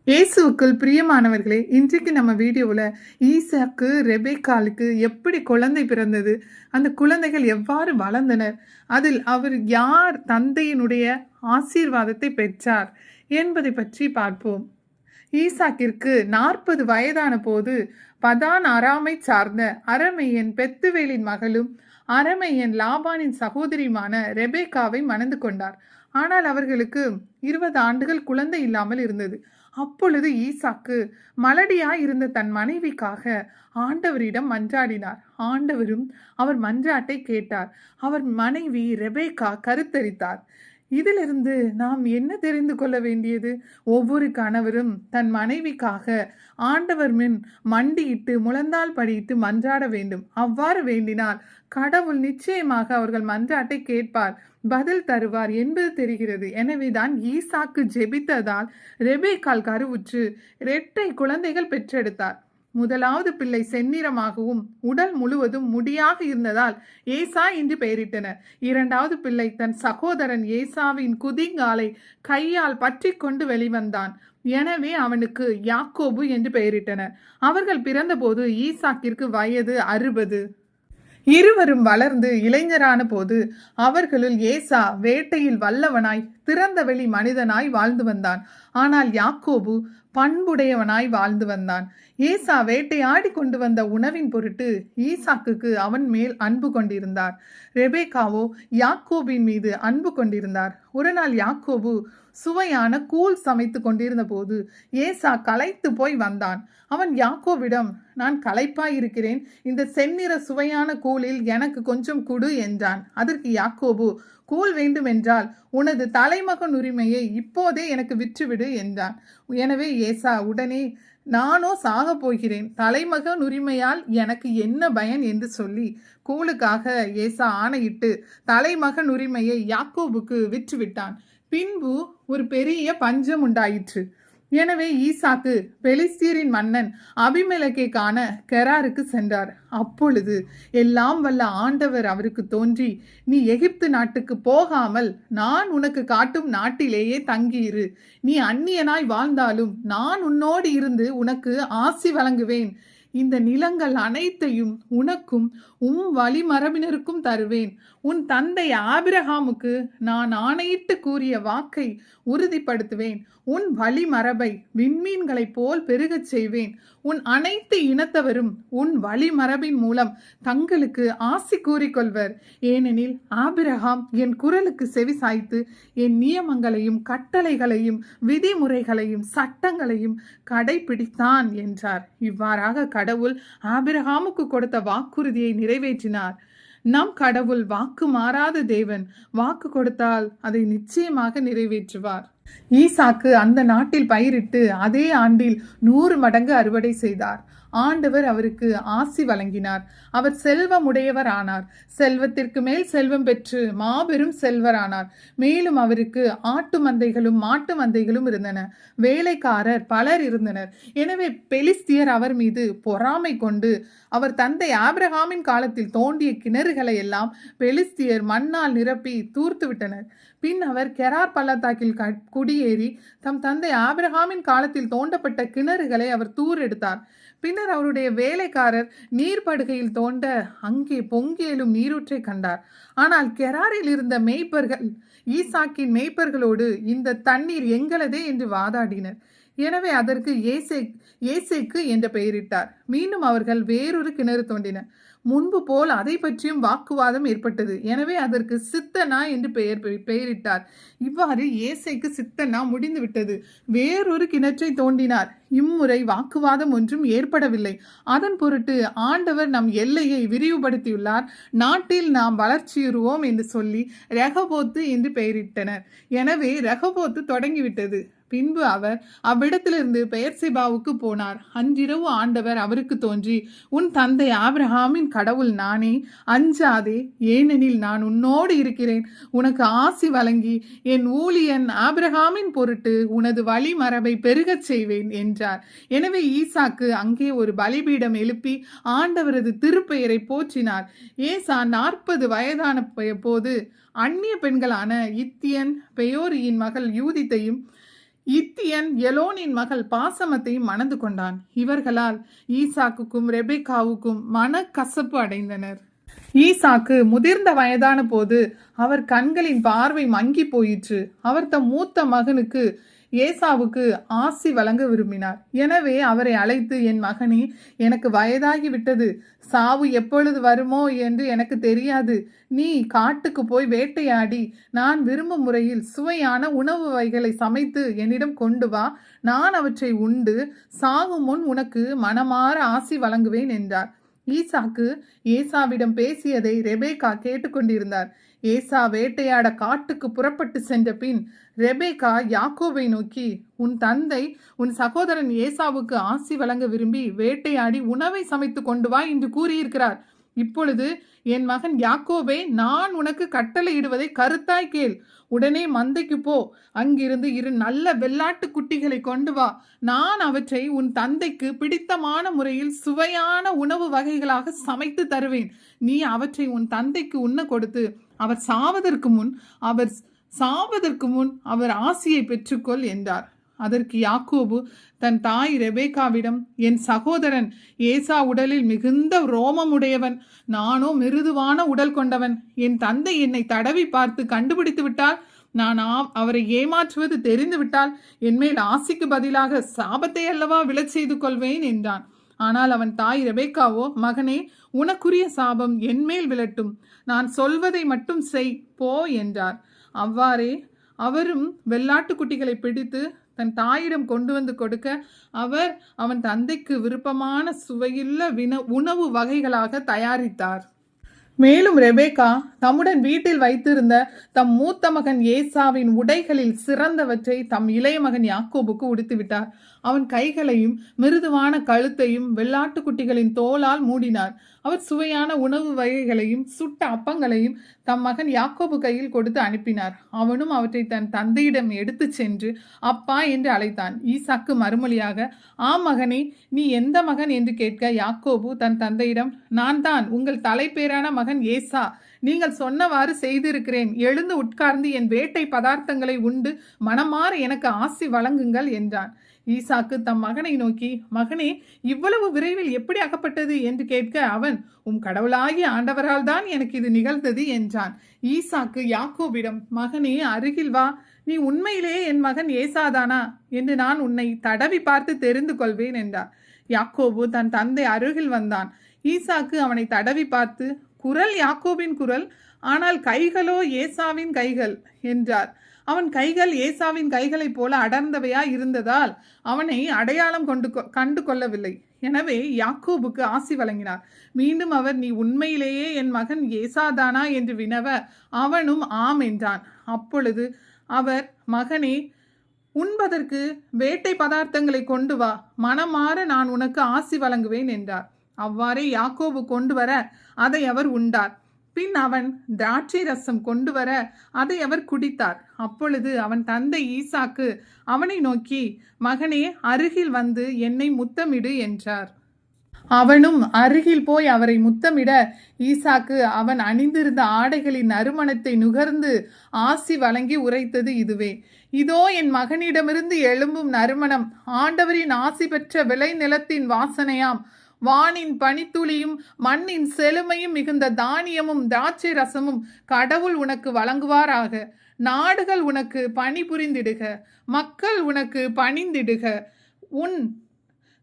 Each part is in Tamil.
இயேசுவுக்குள் பிரியமானவர்களே, இன்றைக்கு நம்ம வீடியோவில் ஈசாக்கு ரெபேக்காலுக்கு எப்படி குழந்தை பிறந்தது, அந்த குழந்தைகள் எவ்வாறு வளர்ந்தனர், அதில் அவர் யார் தந்தையினுடைய ஆசீர்வாதத்தை பெற்றார் என்பதை பற்றி பார்ப்போம். ஈசாக்கிற்கு 40 வயதான போது பதான் அராமை சார்ந்த அரமையன் பெத்துவேலின் மகளும் அரமையன் லாபானின் சகோதரியுமான ரெபேக்காவை மணந்து கொண்டார். ஆனால் அவர்களுக்கு 20 ஆண்டுகள் குழந்தை இல்லாமல் இருந்தது. அப்பொழுது ஈசாக்கு மலடியாய் இருந்த தன் மனைவிக்காக ஆண்டவரிடம் மன்றாடினார். ஆண்டவரும் அவர் மன்றாட்டை கேட்டார். அவர் மனைவி ரெபேக்கா கருத்தரித்தார். இதிலிருந்து நாம் என்ன தெரிந்து கொள்ள வேண்டியது? ஒவ்வொரு கணவரும் தன் மனைவிக்காக ஆண்டவர் முன் மண்டியிட்டு முழந்தால் படியிட்டு மன்றாட வேண்டும். அவ்வாறு வேண்டினால் கடவுள் நிச்சயமாக அவர்கள் மன்றாட்டை கேட்பார், பதில் தருவார் என்பது தெரிகிறது. எனவேதான் ஈசாக்கு ஜெபித்ததால் ரெபேக்காள் கருவுற்று 2 குழந்தைகள் பெற்றெடுத்தார். முதலாவது பிள்ளை செந்நிறமாகவும் உடல் முழுவதும் முடியாக இருந்ததால் ஏசா என்று பெயரிட்டனர். 2வது பிள்ளை தன் சகோதரன் ஏசாவின் குதிங்காலை கையால் பற்றி கொண்டு வெளிவந்தான். எனவே அவனுக்கு யாக்கோபு என்று பெயரிட்டனர். அவர்கள் பிறந்தபோது ஈசாக்கிற்கு வயது 60. இருவரும் வளர்ந்து இளைஞரான போது அவர்களுள் ஏசா வேட்டையில் வல்லவனாய் திறந்தவெளி மனிதனாய் வாழ்ந்து வந்தான். ஆனால் யாக்கோபு பண்புடையவனாய் வாழ்ந்து வந்தான். ஏசா வேட்டையாடி கொண்டு வந்த உணவின் பொருட்டு ஈசாக்குக்கு அவன் மேல் அன்பு கொண்டிருந்தார். ரெபேக்காவோ யாக்கோபின் மீது அன்பு கொண்டிருந்தார். ஒரு நாள் யாக்கோபு சுவையான கூழ் சமைத்து கொண்டிருந்த போது ஏசா களைத்து போய் வந்தான். அவன் யாக்கோவிடம், நான் களைப்பாயிருக்கிறேன், இந்த செந்நிற சுவையான கூழில் எனக்கு கொஞ்சம் குடு என்றான். அதற்கு யாக்கோபு, கூழ் வேண்டுமென்றால் உனது தலைமகன் உரிமையை இப்போதே எனக்கு விற்றுவிடு என்றான். எனவே ஏசா உடனே, நானோ சாக போகிறேன், தலைமகன் உரிமையால் எனக்கு என்ன பயன் என்று சொல்லி கூழுக்காக ஏசா ஆணையிட்டு தலைமகன் உரிமையை யாக்கோபுக்கு விற்றுவிட்டான். பின்பு ஒரு பெரிய பஞ்சம் உண்டாயிற்று. எனவே ஈசாக்கு பெலிஸ்தீரின் மன்னன் அபிமெலக்கை காண கெராருக்கு சென்றார். அப்பொழுது எல்லாம் வல்ல ஆண்டவர் அவருக்கு தோன்றி, நீ எகிப்து நாட்டுக்கு போகாமல் நான் உனக்கு காட்டும் நாட்டிலேயே தங்கியிரு. நீ அந்நியனாய் வாழ்ந்தாலும் நான் உன்னோடு இருந்து உனக்கு ஆசி வழங்குவேன். இந்த நிலங்கள் அனைத்தையும் உனக்கும் வழிமரபினருக்கும் தருவேன். உன் தந்தை ஆபிரகாமுக்கு நான் ஆணையிட்டு கூறிய வாக்கை உறுதிப்படுத்துவேன். உன் வழிமரபை விண்மீன்களைப் போல் பெருகச் செய்வேன். உன் அனைத்து இனத்தவரும் உன் வழிமரபின் மூலம் தங்களுக்கு ஆசி கூறிக்கொள்வர். ஏனெனில் ஆபிரகாம் என் குரலுக்கு செவி சாய்த்து என் நியமங்களையும் கட்டளைகளையும் விதிமுறைகளையும் சட்டங்களையும் கடைபிடித்தான் என்றார். இவ்வாறாக கடவுள் ஆபிரகாமுக்கு கொடுத்த வாக்குறுதியை நிறைவேற்றினார். நம் கடவுள் வாக்கு மாறாத தேவன். வாக்கு கொடுத்தால் அதை நிச்சயமாக நிறைவேற்றுவார். ஈசாக்கு அந்த நாட்டில் பயிரிட்டு அதே ஆண்டில் 100 மடங்கு அறுவடை செய்தார். ஆண்டவர் அவருக்கு ஆசி வழங்கினார். அவர் செல்வமுடையவர் ஆனார். செல்வத்திற்கு மேல் செல்வம் பெற்று மாபெரும் செல்வரானார். மேலும் அவருக்கு ஆட்டு மந்தைகளும் மாட்டு மந்தைகளும் இருந்தன. வேலைக்காரர் பலர் இருந்தனர். எனவே பெலிஸ்தியர் அவர் மீது பொறாமை கொண்டு அவர் தந்தை ஆபிரகாமின் காலத்தில் தோண்டிய கிணறுகளை எல்லாம் பெலிஸ்தியர் மண்ணால் நிரப்பி தூர்த்து விட்டனர். பின் அவர் கெரார் பள்ளத்தாக்கில் குடியேறி தம் தந்தை ஆபிரகாமின் காலத்தில் தோண்டப்பட்ட கிணறுகளை அவர் தூரெடுத்தார். பின்னர் அவருடைய வேலைக்காரர் நீர்ப்படுகையில் தோண்ட அங்கே பொங்கேலும் நீரூற்றை கண்டார். ஆனால் கெராரில் இருந்த மேய்ப்பர்கள் ஈசாக்கின் மேய்ப்பர்களோடு இந்த தண்ணீர் எங்களதே என்று வாதாடினர். எனவே அதற்கு ஏசேக்கு என்ற பெயரிட்டார். மீண்டும் அவர்கள் வேறொரு கிணறு தோண்டினர். முன்பு போல் அதை பற்றியும் வாக்குவாதம் ஏற்பட்டது. எனவே அதற்கு சித்தனா என்று பெயரிட்டார். இவ்வாறு ஏசேக்கு சித்தனா முடிந்துவிட்டது. வேறொரு கிணற்றை தோண்டினார். இம்முறை வாக்குவாதம் ஒன்றும் ஏற்படவில்லை. அதன் பொருட்டு ஆண்டவர் நம் எல்லையை விரிவுபடுத்தியுள்ளார், நாட்டில் நாம் வளர்ச்சியுறுவோம் என்று சொல்லி ரெகபோத்து என்று பெயரிட்டனர். எனவே ரெகபோத்து தொடங்கிவிட்டது. பின்பு அவர் அவ்விடத்திலிருந்து பெயர்செபாவுக்கு போனார். அன்றிரவு ஆண்டவர் அவருக்கு தோன்றி, உன் தந்தை ஆபிரகாமின் கடவுள் நானே, அஞ்சாதே, ஏனெனில் நான் உன்னோடு இருக்கிறேன். உனக்கு ஆசி வழங்கி என் ஊழியன் ஆபிரகாமின் பொருட்டு உனது வழிமரபை பெருகச் செய்வேன் என்றார். எனவே ஈசாக்கு அங்கே ஒரு பலிபீடம் எழுப்பி ஆண்டவரது திருப்பெயரை போற்றினார். ஏசா 40 வயதான போது அந்நிய பெண்களான இத்தியன் பெயோரியின் மகள் யூதித்தையும் இத்தியன் எலோனின் மகள் பாசமத்தையும் மணந்து கொண்டான். இவர்களால் ஈசாக்குக்கும் ரெபெக்காவுக்கும் மனக்கசப்பு அடைந்தனர். ஈசாக்கு முதிர்ந்த வயதான போது அவர் கண்களின் பார்வை மங்கி போயிற்று. அவர் தம் மூத்த மகனுக்கு ஏசாவுக்கு ஆசி வழங்க விரும்பினார். எனவே அவரை அழைத்து, என் மகனே, எனக்கு வயதாகிவிட்டது, சாவு எப்பொழுது வருமோ என்று எனக்கு தெரியாது. நீ காட்டுக்கு போய் வேட்டையாடி நான் விரும்பும் முறையில் சுவையான உணவு வகைகளை சமைத்து என்னிடம் கொண்டு வா. நான் அவற்றை உண்டு சாகும் முன் உனக்கு மனமாற ஆசி வழங்குவேன் என்றார். ஈசாக்கு ஏசாவிடம் பேசியதை ரெபேக்கா கேட்டுக்கொண்டிருந்தார். ஏசா வேட்டையாட காட்டுக்கு புறப்பட்டு சென்ற பின் ரெபேக்கா யாக்கோபை நோக்கி, உன் தந்தை உன் சகோதரன் ஏசாவுக்கு ஆசி வழங்க விரும்பி வேட்டையாடி உணவை சமைத்து கொண்டு வா என்று கூறியிருக்கிறார். இப்பொழுது என் மகன் யாக்கோபே, நான் உனக்கு கட்டளையிடுவதை கருத்தாய் கேள். உடனே மந்தைக்கு போ, அங்கிருந்து 2 நல்ல வெள்ளாட்டு குட்டிகளை கொண்டு வா. நான் அவற்றை உன் தந்தைக்கு பிடித்தமான முறையில் சுவையான உணவு வகைகளாக சமைத்து தருவேன். நீ அவற்றை உன் தந்தைக்கு உண்ண கொடுத்து அவர் சாவதற்கு முன் அவர் ஆசியை பெற்றுக்கொள் என்றார். அதற்கு யாக்கோபு தன் தாய் ரெபேக்காவிடம், என் சகோதரன் ஏசா உடலில் மிகுந்த ரோமமுடையவன், நானோ மிருதுவான உடல் கொண்டவன். என் தந்தை என்னை தடவி பார்த்து கண்டுபிடித்து விட்டால், நான் அவரை ஏமாற்றுவது தெரிந்து விட்டால், என்மேல் ஆசிக்கு பதிலாக சாபத்தை அல்லவா விழச் செய்து கொள்வேன் என்றான். ஆனால் அவன் தாய் ரெபேக்காவோ, மகனே, உனக்குரிய சாபம் என்மேல் விழட்டும், நான் சொல்வதை மட்டும் செய், போ என்றார். அவ்வாறே அவரும் வெள்ளாட்டு குட்டிகளை பிடித்து தன் தாயிடம் கொண்டு வந்து கொடுக்க, அவர் அவன் தந்தைக்கு விருப்பமான சுவையுள்ள உணவு வகைகளாக தயாரித்தார். மேலும் ரெபேக்கா தம்முடன் வீட்டில் வைத்திருந்த தம் மூத்த மகன் ஏசாவின் உடைகளில் சிறந்தவற்றை தம் இளைய மகன் யாக்கோபுக்கு உடுத்திவிட்டார். அவன் கைகளையும் மிருதுவான கழுத்தையும் வெள்ளாட்டுக்குட்டிகளின் தோலால் மூடினார். அவர் சுவையான உணவு வகைகளையும் சுட்ட அப்பங்களையும் தம் மகன் யாக்கோபு கையில் கொடுத்து அனுப்பினார். அவனும் அவற்றை தன் தந்தையிடம் எடுத்து சென்று அப்பா என்று அழைத்தான். ஈசாக்கு மறுமொழியாக, ஆம் மகனே, நீ எந்த மகன் என்று கேட்க, யாக்கோபு தன் தந்தையிடம், நான் தான் உங்கள் தலைப்பேரான மகன் ஏசா. நீங்கள் சொன்னவாறு செய்திருக்கிறேன். எழுந்து உட்கார்ந்து என் வேட்டை பதார்த்தங்களை உண்டு மனமாற எனக்கு ஆசி வழங்குங்கள் என்றான். ஈசாக்கு தம் மகனை நோக்கி, மகனே, இவ்வளவு விரைவில் எப்படி அகப்பட்டது என்று கேட்க, அவன், கடவுளாகிய ஆண்டவரால் தான் எனக்கு இது நிகழ்ந்தது என்றான். ஈசாக்கு யாக்கோபிடம், மகனே, அருகில் வா. நீ உண்மையிலேயே என் மகன் ஏசாதானா என்று நான் உன்னை தடவி பார்த்து தெரிந்து கொள்வேன் என்றார். யாக்கோபு தன் தந்தை அருகில் வந்தான். ஈசாக்கு அவனை தடவி பார்த்து, குரல் யாக்கோபின் குரல், ஆனால் கைகளோ ஏசாவின் கைகள் என்றார். அவன் கைகள் ஏசாவின் கைகளைப் போல அடர்ந்தவையா இருந்ததால் அவனை அடையாளம் கண்டு கொள்ளவில்லை. எனவே யாக்கோபுக்கு ஆசி வழங்கினார். மீண்டும் அவர், நீ உண்மையிலேயே என் மகன் ஏசாதானா என்று வினவ, அவனும் ஆம் என்றான். அப்பொழுது அவர், மகனே, உண்பதற்கு வேட்டை பதார்த்தங்களை கொண்டு வா, மனமாற நான் உனக்கு ஆசி வழங்குவேன் என்றார். அவ்வாறே யாக்கோபு கொண்டு வர அதை அவர் உண்டார். பின் அவன் திராட்சை ரசம் கொண்டு வர அதை அவர் குடித்தார். அப்பொழுது அவன் தந்தை ஈசாக்கு அவனை நோக்கி, மகனே, அருகில் வந்து என்னை முத்தமிடு என்றார். அவனும் அருகில் போய் அவரை முத்தமிட, ஈசாக்கு அவன் அணிந்திருந்த ஆடைகளின் நறுமணத்தை நுகர்ந்து ஆசி வழங்கி உரைத்தது இதுவே: இதோ என் மகனிடமிருந்து எழும்பும் நறுமணம் ஆண்டவரின் ஆசி பெற்ற விளை நிலத்தின் வாசனையாம். வானின் பனித்துளியும் மண்ணின் செழுமையும் மிகுந்த தானியமும் திராட்சை ரசமும் கடவுள் உனக்கு வழங்குவாராக. நாடுகள் உனக்கு பணிபுரிந்திடுக, மக்கள் உனக்கு பணிந்திடுக.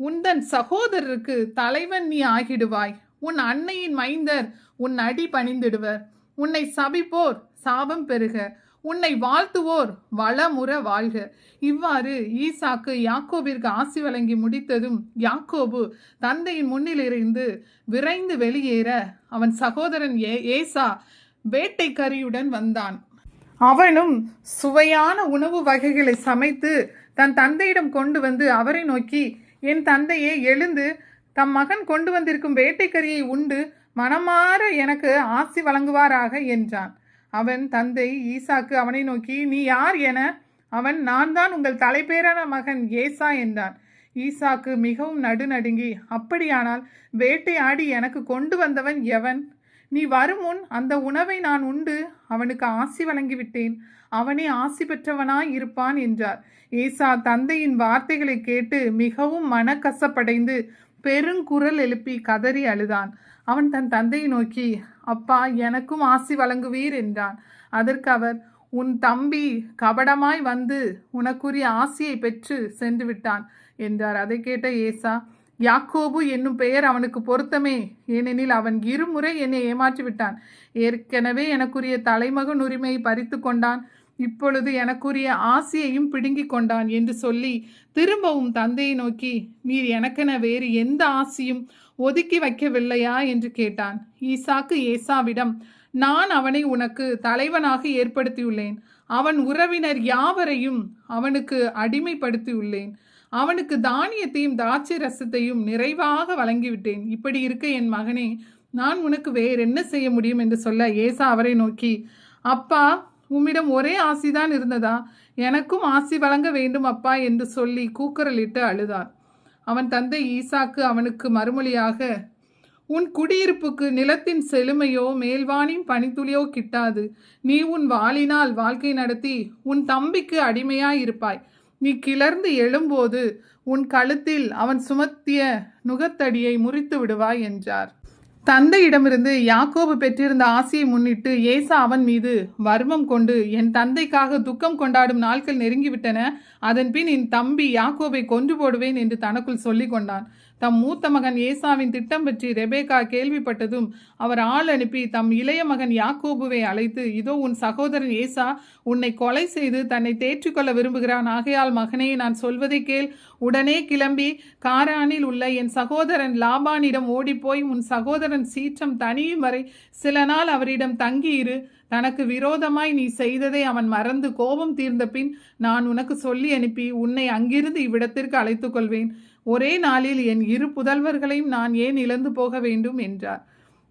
உந்தன் சகோதரருக்கு தலைவன் நீ ஆகிடுவாய். உன் அன்னையின் மைந்தர் உன் அடி பணிந்திடுவர். உன்னை சபிப்போர் சாபம் பெறுக, உன்னை வாழ்த்துவோர் வளமுற வாழ்க. இவ்வாறு ஈசாக்கு யாக்கோபிற்கு ஆசி வழங்கி முடித்ததும் யாக்கோபு தந்தையின் முன்னிலிருந்து விரைந்து வெளியேற அவன் சகோதரன் ஏசா வேட்டைக்கரியுடன் வந்தான். அவனும் சுவையான உணவு வகைகளை சமைத்து தன் தந்தையிடம் கொண்டு வந்து அவரை நோக்கி, என் தந்தையே, எழுந்து தம் மகன் கொண்டு வந்திருக்கும் வேட்டைக்கரியை உண்டு மனமாற எனக்கு ஆசி வழங்குவாராக என்றான். அவன் தந்தை ஈசாக்கு அவனை நோக்கி, நீ யார் என அவன், நான் தான் உங்கள் தலைப்பேரான மகன் ஏசா என்றான். ஈசாக்கு மிகவும் நடுநடுங்கி, அப்படியானால் வேட்டையாடி எனக்கு கொண்டு வந்தவன் எவன்? நீ வரும் முன் அந்த உணவை நான் உண்டு அவனுக்கு ஆசி வழங்கிவிட்டேன். அவனே ஆசி பெற்றவனாய் இருப்பான் என்றார். ஏசா தந்தையின் வார்த்தைகளை கேட்டு மிகவும் மனக்கசப்படைந்து பெருங்குரல் எழுப்பி கதறி அழுதான். அவன் தன் தந்தையை நோக்கி, அப்பா, எனக்கும் ஆசி வழங்குவீர் என்றான். அதற்கு அவர், உன் தம்பி கபடமாய் வந்து உனக்குரிய ஆசியை பெற்று சென்று விட்டான் என்றார். அதை கேட்ட ஏசா, யாக்கோபு என்னும் பெயர் அவனுக்கு பொருத்தமே, ஏனெனில் அவன் இருமுறை என்னை ஏமாற்றி விட்டான். ஏற்கனவே எனக்குரிய தலைமகன் உரிமையை பறித்து கொண்டான், இப்பொழுது எனக்குரிய ஆசியையும் பிடுங்கி கொண்டான் என்று சொல்லி திரும்பவும் தந்தையை நோக்கி, நீர் எனக்கென வேறு எந்த ஆசியும் ஒதுக்கி வைக்கவில்லையா என்று கேட்டான். ஈசாக்கு ஏசாவிடம், நான் அவனை உனக்கு தலைவனாக ஏற்படுத்தியுள்ளேன், அவன் உறவினர் யாவரையும் அவனுக்கு அடிமைப்படுத்தியுள்ளேன், அவனுக்கு தானியத்தையும் திராட்சை ரசத்தையும் நிறைவாக வழங்கிவிட்டேன். இப்படி இருக்க என் மகனே, நான் உனக்கு வேறென்ன செய்ய முடியும் என்று சொல்ல ஏசா அவரை நோக்கி, அப்பா, உம்மிடம் ஒரே ஆசிதான் இருந்ததா? எனக்கும் ஆசி வழங்க வேண்டும் அப்பா என்று சொல்லி கூக்குரலிட்டு அழுதார். அவன் தந்தை ஈசாக்கு அவனுக்கு மறுமொழியாக, உன் குடியிருப்புக்கு நிலத்தின் செழுமையோ மேல்வானின் பனித்துளியோ கிட்டாது. நீ உன் வாளினால் வாழ்க்கை நடத்தி உன் தம்பிக்கு அடிமையாயிருப்பாய். நீ கிளர்ந்து எழும்போது உன் கழுத்தில் அவன் சுமத்திய நுகத்தடியை முறித்து விடுவாய் என்றார். தந்தையிடமிருந்து யாக்கோபு பெற்றிருந்த ஆசையை முன்னிட்டு ஏசா அவன் மீது வர்மம் கொண்டு, என் தந்தைக்காக துக்கம் கொண்டாடும் நாட்கள் நெருங்கிவிட்டன, அதன் பின் என் தம்பி யாக்கோபை கொன்று போடுவேன் என்று தனக்குள் சொல்லி கொண்டான். தம் மூத்த மகன் ஏசாவின் திட்டம் பற்றி ரெபேக்கா கேள்விப்பட்டதும் அவர் ஆள் அனுப்பி தம் இளைய மகன் யாக்கோபுவை அழைத்து, இதோ உன் சகோதரன் ஏசா உன்னை கொலை செய்து தன்னை தேற்றிக்கொள்ள விரும்புகிறான். ஆகையால் மகனே, நான் சொல்வதை கேள். உடனே கிளம்பி காரானில் உள்ள என் சகோதரன் லாபானிடம் ஓடிப்போய் உன் சகோதரன் சீற்றம் தனியும் வரை சில நாள் அவரிடம் தங்கியிரு. தனக்கு விரோதமாய் நீ செய்ததை அவன் மறந்து கோபம் தீர்ந்த பின் நான் உனக்கு சொல்லி அனுப்பி உன்னை அங்கிருந்து இவ்விடத்திற்கு அழைத்து கொள்வேன். ஒரே நாளில் என் இரு புதல்வர்களையும் நான் ஏன் இழந்து போக வேண்டும் என்றார்.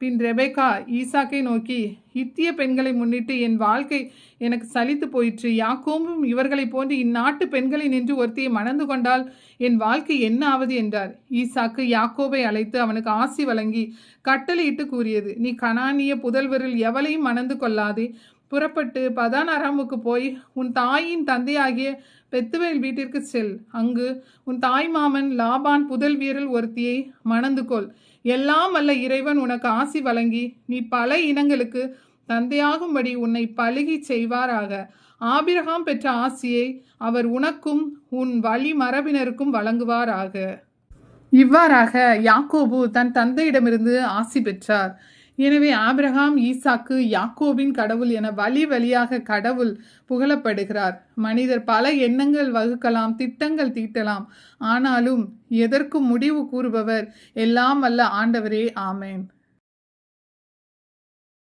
பின் ரெபேக்கா ஈசாக்கை நோக்கி, இத்திய பெண்களை முன்னிட்டு என் வாழ்க்கை எனக்கு சலித்து போயிற்று. யாக்கோபும் இவர்களை போன்று இந்நாட்டு பெண்களை நின்று ஒருத்தியை மணந்து கொண்டால் என் வாழ்க்கை என்ன ஆவது என்றார். ஈசாக்கு யாக்கோபை அழைத்து அவனுக்கு ஆசி வழங்கி கட்டளையிட்டு கூறியது, நீ கனானிய புதல்வரில் எவளையும் மணந்து கொள்ளாதே. புறப்பட்டு பதான் அராமுக்கு போய் உன் தாயின் தந்தையாகிய பெத்துவேல் வீட்டிற்கு செல். அங்கு உன் தாய் மாமன் லாபான் புதல்வியரில் ஒருத்தியை மணந்து கொள். எல்லாம் அல்ல இறைவன் உனக்கு ஆசி வழங்கி நீ பல இனங்களுக்கு தந்தையாகும்படி உன்னை பழுகி செய்வாராக. ஆபிரகாம் பெற்ற ஆசியை அவர் உனக்கும் உன் வழி மரபினருக்கும் வழங்குவாராக. இவ்வாறாக யாக்கோபு தன் தந்தையிடமிருந்து ஆசி பெற்றார். எனவே ஆபிரகாம், ஈசாக்கு, யாக்கோபின் கடவுள் என வழி வழியாக கடவுள் புகழப்படுகிறார். மனிதர் பல எண்ணங்கள் வகுக்கலாம், திட்டங்கள் தீட்டலாம், ஆனாலும் எதற்கும் முடிவு கூறுபவர் எல்லாம் வல்ல ஆண்டவரே. ஆமேன்.